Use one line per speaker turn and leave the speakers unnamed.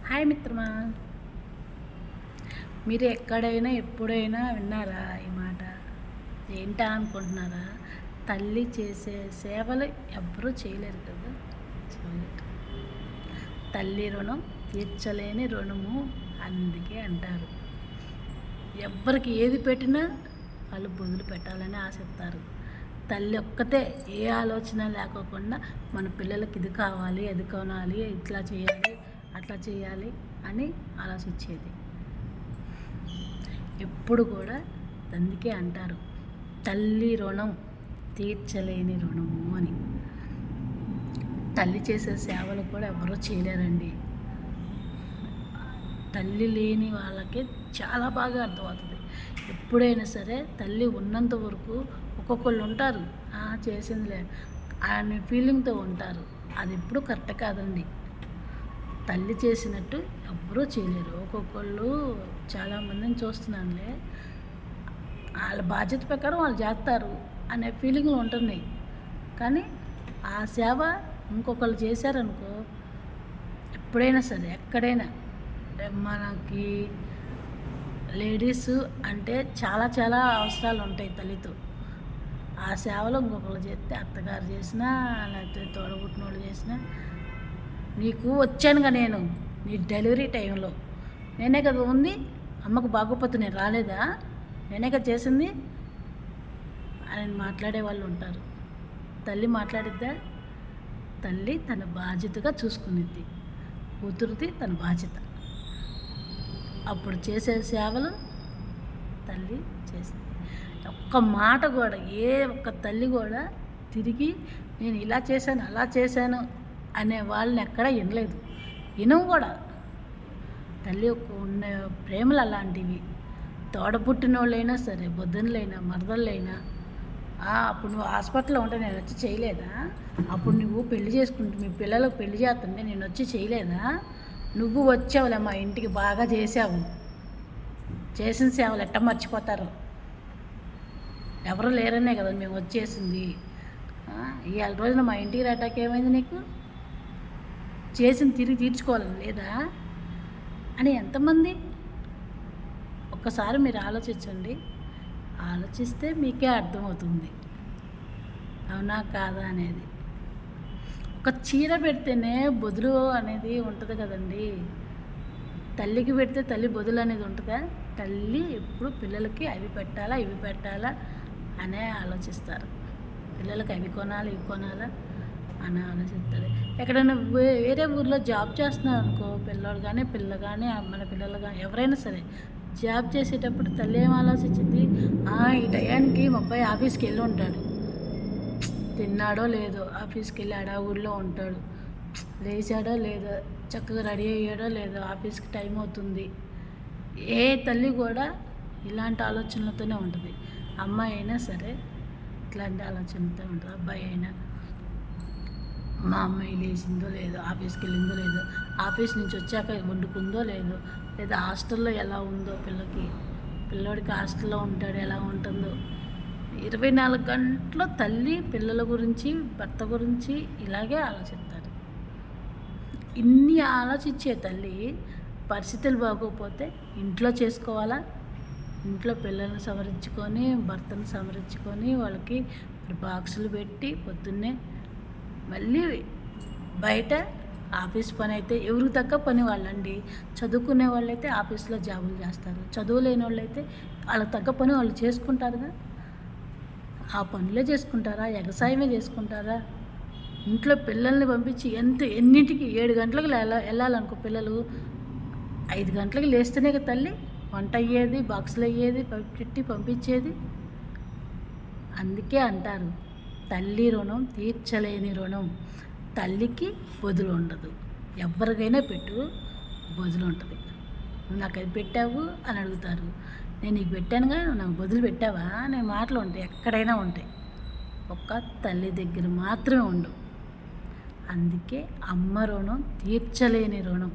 Hi మిత్రమా, మీరు ఎక్కడైనా ఎప్పుడైనా విన్నారా ఈ మాట? ఏంటా అనుకుంటున్నారా? తల్లి చేసే సేవలు ఎవ్వరూ చేయలేరు కదా. తల్లి రుణం తీర్చలేని రుణము, అందుకే అంటారు. ఎవ్వరికి ఏది పెట్టినా వాళ్ళు బదులు పెట్టాలని ఆశిస్తారు. తల్లి ఒక్కతే ఏ ఆలోచన లేకోకుండా మన పిల్లలకి ఇది కావాలి, అది కొనాలి, ఇట్లా చేయాలి, అట్లా చేయాలి అని ఆలోచించేది. ఎప్పుడు కూడా అందుకే అంటారు తల్లి రుణం తీర్చలేని రుణము అని. తల్లి చేసే సేవలు కూడా ఎవరూ చేయలేరండి. తల్లి లేని వాళ్ళకి చాలా బాగా అర్థమవుతుంది. ఎప్పుడైనా సరే తల్లి ఉన్నంత వరకు ఒక్కొక్కళ్ళు ఉంటారు, చేసిందిలే అనే ఫీలింగ్తో ఉంటారు. అది ఎప్పుడు కరెక్ట్ కాదండి. తల్లి చేసినట్టు ఎవ్వరూ చేయలేరు. ఒక్కొక్కళ్ళు చాలామందిని చూస్తున్నానులే, వాళ్ళ బాధ్యత ప్రకారం వాళ్ళు చేస్తారు అనే ఫీలింగ్లు ఉంటున్నాయి. కానీ ఆ సేవ ఇంకొకళ్ళు చేశారనుకో, ఎప్పుడైనా సరే ఎక్కడైనా మనకి లేడీస్ అంటే చాలా చాలా అవసరాలు ఉంటాయి తల్లితో. ఆ సేవలో ఇంకొకళ్ళు చేస్తే, అత్తగారు చేసినా లేకపోతే తోడబుట్టిన వాళ్ళు చేసినా, నీకు వచ్చానుగా నేను నీ డెలివరీ టైంలో నేనే కదా ఉంది, అమ్మకు బాగోపోతే నేను రాలేదా, నేనే కదా చేసింది అని మాట్లాడే వాళ్ళు ఉంటారు. తల్లి మాట్లాడిద్దా? తల్లి తన బాధ్యతగా చూసుకునిద్ది, కూతురుది తన బాధ్యత. అప్పుడు చేసే సేవలు తల్లి చేసింది. ఒక్క మాట కూడా ఏ ఒక్క తల్లి కూడా తిరిగి నేను ఇలా చేశాను అలా చేశాను అనే వాళ్ళని ఎక్కడా వినలేదు, వినవు కూడా. తల్లి ఉన్న ప్రేమలు అలాంటివి. తోడబుట్టిన వాళ్ళైనా సరే, బొద్దునులైనా మరదళ్ళైనా, అప్పుడు నువ్వు హాస్పిటల్లో ఉంటే నేను వచ్చి చేయలేదా? అప్పుడు నువ్వు పెళ్లి చేసుకుంటే మీ పిల్లలకు పెళ్లి చేస్తుంటే నేను వచ్చి చేయలేదా? నువ్వు వచ్చావులే మా ఇంటికి, బాగా చేసావు. చేసిన సేవలు ఎట్ట మర్చిపోతారు? ఎవరు లేరనే కదా మేము వచ్చేసింది. ఇవాళ రోజున మా ఇంటికి రాటానికి ఏమైంది నీకు? చేసిన తిరిగి తీర్చుకోవాలని లేదా అని ఎంతమంది? ఒక్కసారి మీరు ఆలోచించండి. ఆలోచిస్తే మీకే అర్థమవుతుంది అవునా కాదా అనేది. ఒక చీర పెడితేనే బొదులు అనేది ఉంటుంది కదండి. తల్లికి పెడితే తల్లి బొదులు అనేది ఉంటుందా? తల్లి ఎప్పుడు పిల్లలకి అవి పెట్టాలా ఇవి పెట్టాలా అనే ఆలోచిస్తారు. పిల్లలకి అవి కొనాలి ఇవి కొనాలా అని ఆలోచిస్తారు. ఎక్కడైనా వేరే ఊర్లో జాబ్ చేస్తున్నారు అనుకో, పిల్లలు కానీ పిల్ల కానీ మన పిల్లలు కానీ ఎవరైనా సరే జాబ్ చేసేటప్పుడు తల్లి ఏం ఆలోచించింది? ఈ టయానికి మా అబ్బాయి ఆఫీస్కి వెళ్ళి ఉంటాడు, తిన్నాడో లేదో, ఆఫీస్కి వెళ్ళాడా ఊళ్ళో ఉంటాడు, లేచాడో లేదో, చక్కగా రెడీ అయ్యాడో లేదో, ఆఫీస్కి టైం అవుతుంది. ఏ తల్లి కూడా ఇలాంటి ఆలోచనలతోనే ఉంటుంది. అమ్మాయి అయినా సరే ఇట్లాంటి ఆలోచనలతో ఉంటుంది. అబ్బాయి అయినా మా అమ్మాయి లేచిందో లేదో, ఆఫీస్కి వెళ్ళిందో లేదో, ఆఫీస్ నుంచి వచ్చాక వండుకుందో లేదో, లేదా హాస్టల్లో ఎలా ఉందో పిల్లోడికి హాస్టల్లో ఉంటాడు ఎలా ఉంటుందో. 24 గంటలు తల్లి పిల్లల గురించి భర్త గురించి ఇలాగే ఆలోచిస్తారు. ఇన్ని ఆలోచించే తల్లి పరిస్థితులు బాగోకపోతే ఇంట్లో చేసుకోవాలా? ఇంట్లో పిల్లల్ని సంరక్షించుకొని భర్తను సంరక్షించుకొని వాళ్ళకి బాక్సులు పెట్టి పొద్దున్నే మళ్ళీ బయట ఆఫీస్ పని అయితే ఎవరికి తగ్గ పని వాళ్ళండి. చదువుకునే వాళ్ళైతే ఆఫీస్లో జాబులు చేస్తారు, చదువు లేని వాళ్ళైతే వాళ్ళకి తగ్గ పని వాళ్ళు చేసుకుంటారుగా. ఆ పనులే చేసుకుంటారా? వ్యవసాయమే చేసుకుంటారా? ఇంట్లో పిల్లల్ని పంపించి ఎన్నింటికి 7 గంటలకు వెళ్ళాలనుకో, పిల్లలు 5 గంటలకు లేస్తేనే కదా తల్లి వంట అయ్యేది, బాక్సులు అయ్యేది, పెట్టి పంపించేది. అందుకే అంటారు తల్లి రుణం తీర్చలేని రుణం. తల్లికి బదులు ఉండదు. ఎవరికైనా పెట్టు, బదులు ఉంటుంది. నువ్వు నాకు అది పెట్టావు అని అడుగుతారు. నేను నీకు పెట్టానుగా, నువ్వు నాకు బదులు పెట్టావా అనే మాటలు ఉంటాయి, ఎక్కడైనా ఉంటాయి. ఒక్క తల్లి దగ్గర మాత్రమే ఉండవు. అందుకే అమ్మ రుణం తీర్చలేని రుణం.